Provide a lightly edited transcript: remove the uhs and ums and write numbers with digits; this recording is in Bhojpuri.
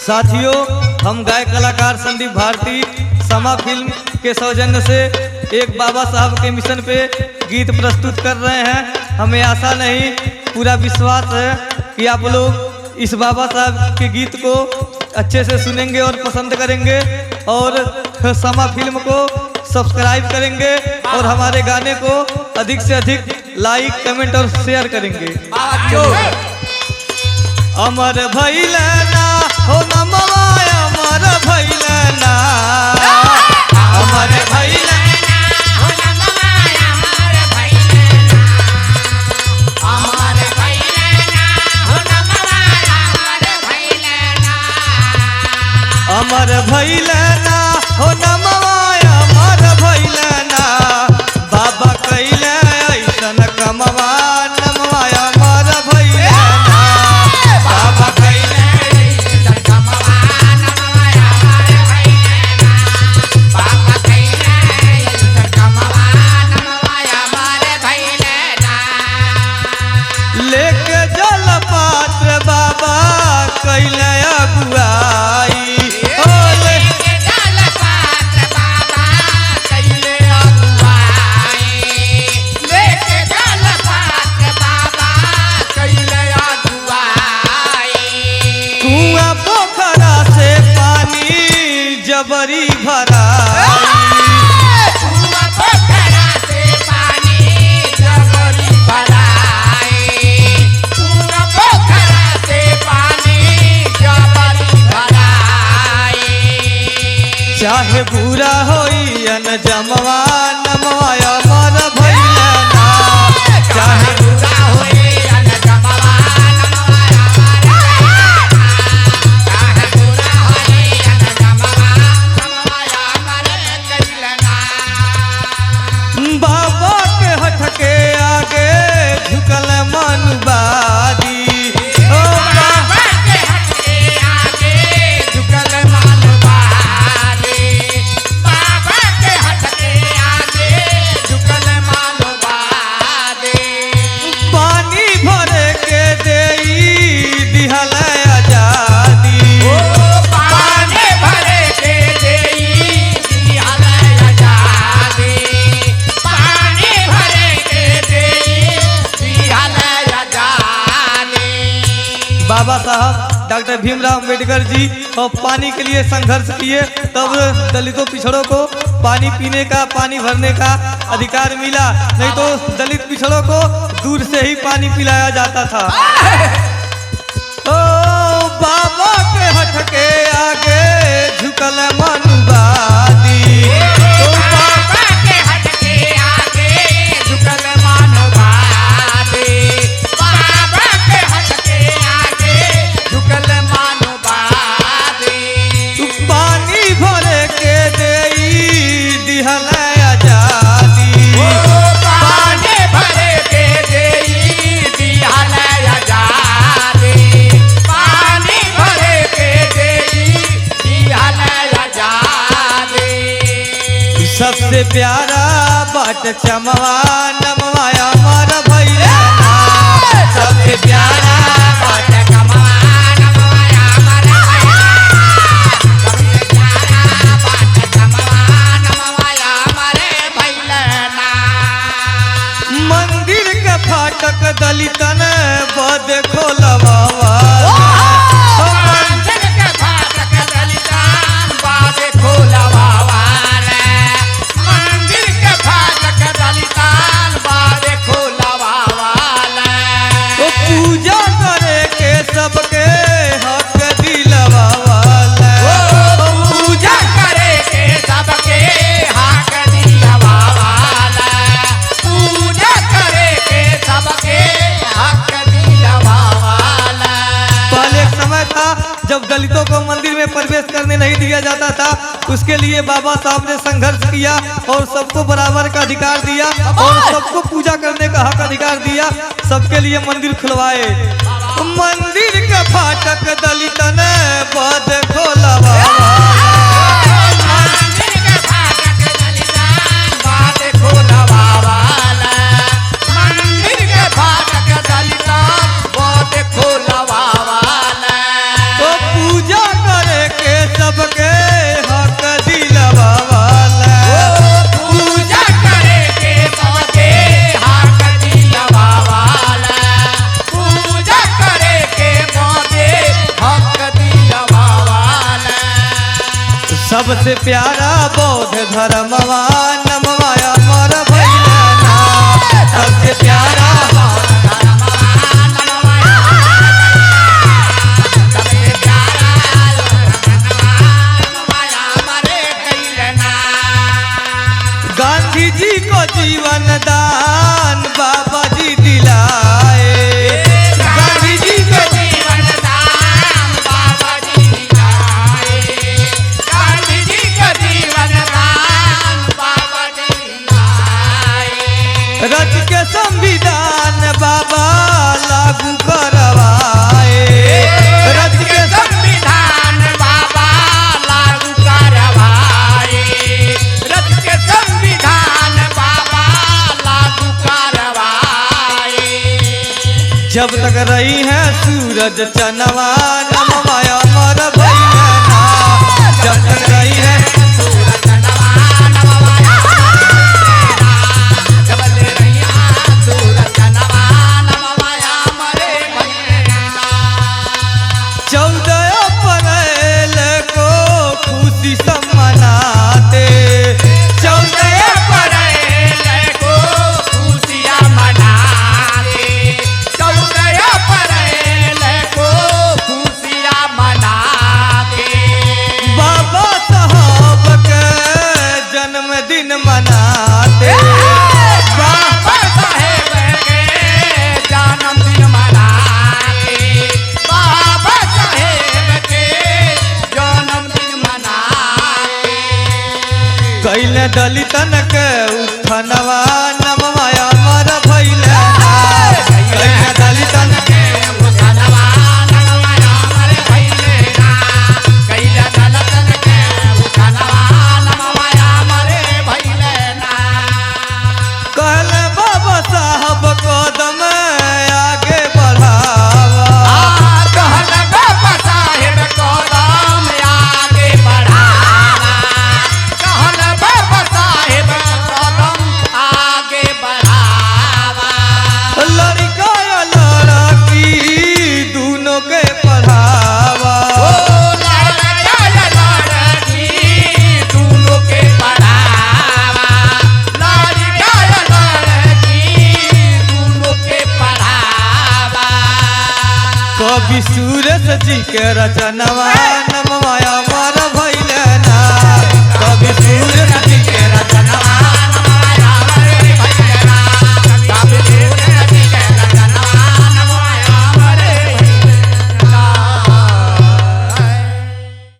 साथियों, हम गायक कलाकार संदीप भारती समा फिल्म के सौजन्य से एक बाबा साहब के मिशन पे गीत प्रस्तुत कर रहे हैं। हमें आशा नहीं पूरा विश्वास है कि आप लोग इस बाबा साहब के गीत को अच्छे से सुनेंगे और पसंद करेंगे और समा फिल्म को सब्सक्राइब करेंगे और हमारे गाने को अधिक से अधिक लाइक कमेंट और शेयर करेंगे। अमर भैलना हो नमवा अमर भैलना, अमर भैलना हो नमवा अमर भैलना, अमर भैलना हो नमवा अमर भैलना, अमर भैलना हो नमवा अमर भैलना, बाबा कैले ऐसन कमवा नमवा अमर भैलना, बाबा कैले ऐसन कमवा नमवा अमर भैलना, बाबा कैले ऐसन कमवा नमवा अमर भैलना। लेके जल पात्र बाबा कैले अगुआई, लेके जल पात्र बाबा कैले अगुआई, लेके जल पात्र बाबा कैले अगुआई। कुआं पोखरा से पानी जबरी भराई, कुआं पोखरा से पानी जबरी भराई, कुआं पोखरा से पानी जबरी भराई। चाहे बुरा होई अन जमवा नमवा अमर भैलना, चाहे बुरा होए अन जमवा नमवा अमर भैलना, चाहे बुरा होए अन जमवा नमवा अमर भैलना। बाबा के हट के आगे झुकल मनुवादी, ओ बाबा के हट के आगे झुकल मानवादी, बाबा के हट के आगे झुकल मानवादी। पानी भरे के देई दिहल आजादी, ओ पानी भरे के देई दिहल आजादी, पानी भरे के देई दिहल आजादी। बाबा साहब डॉक्टर भीमराव अम्बेडकर जी और पानी के लिए संघर्ष किए, तब दलितों पिछड़ों को पानी पीने का पानी भरने का अधिकार मिला, नहीं तो दलित पिछड़ों को दूर से ही पानी पिलाया जाता था। ओ बाबा के हट के आगे झुकल मनुवादी, ओ बाबा के हट के आगे झुकल मानवादी, बाबा के हट के आगे झुकल मानवादी। पानी भरे के देई दिहल आजादी, ओ पानी भरे के देई दिहल आजादी, पानी भरे के देई दिहल आजादी। सबसे प्यारा बाट चमवा नमवा अमर भैलना, सबसे प्यारा बाट कमवा नमवा अमर भैलना, सबसे प्यारा बाट कमवा नमवा अमर भैलना। मंदिर के फाटक दलितन बद खोलवावा, मंदिर के फाटक दलितान बादे खोलवावाले, मंदिर के फाटक दलितान बादे खोलवावाले। तो पूजा करे के सबके हक दिलवावाला, ओ पूजा करे के सबके हक दिलवावाले, पूजा करे के सबके हक दिलवावाले। पहले एक समय था जब दलितों को मंदिर में प्रवेश करने नहीं दिया जाता था, उसके लिए बाबा साहब ने संघर्ष किया और सबको बराबर का अधिकार दिया और सबको पूजा करने का हक अधिकार दिया, सबके लिए मंदिर खुलवाए। मंदिर का फाटक दलितन बद खोलवावा, मंदिर के फाटक दलितान बादे खोलवावाले, मंदिर के फाटक दलितान बादे खोलवावाले। तो पूजा कर सबसे प्यारा बौद्ध धर्मवा नमवा अमर भैलना सबसे प्यारा गांधी जी को जीवन दान बाबा जी दिलाए गांधी जी को जीवन दान बाबा जी दिलाए गांधी जी का जीवन दान बाबा जी दिलाए रच के संविधान बाबा लागू करवाए रच के संविधान बाबा लागू करवाए रच के संविधान बाबा लागू करवाए जब तक रही है सूरज चनवा नमवा अमर भैलना जब तक रही है सूरज नवा नवा जबल रैया सूरज नवा नवा मरे भैया 14 अप्रैल को खुशी से मनाते 14 अप्रैल को खुशियाँ मनाते 14 अप्रैल को खुशियाँ मनाते बाबा साहब के जन्मदिन मनाते बाबा साहेब के जन्मदिन मनाते बाबा साहेब के जन्मदिन मनाते कैले दलितन के उत्थनवा नमवा अमर भैलना कैले दलितन के उठनवा नवा मरे भैलेना कैला दलतन के उठनवा नवा मरे भैलेना कहले बाबा साहब कदम आगे बढ़ावा कहल बाबा साहेब कदम आगे बढ़ावा कहल बाबा साहेब कदम आगे बढ़ावा लड़का या लड़की दोनों के पढ़ावा ओ लड़का लड़की दोनों के पढ़ावा लड़का लड़की दोनों के पढ़ावा कवि सूरज जी के रचनवा नमवा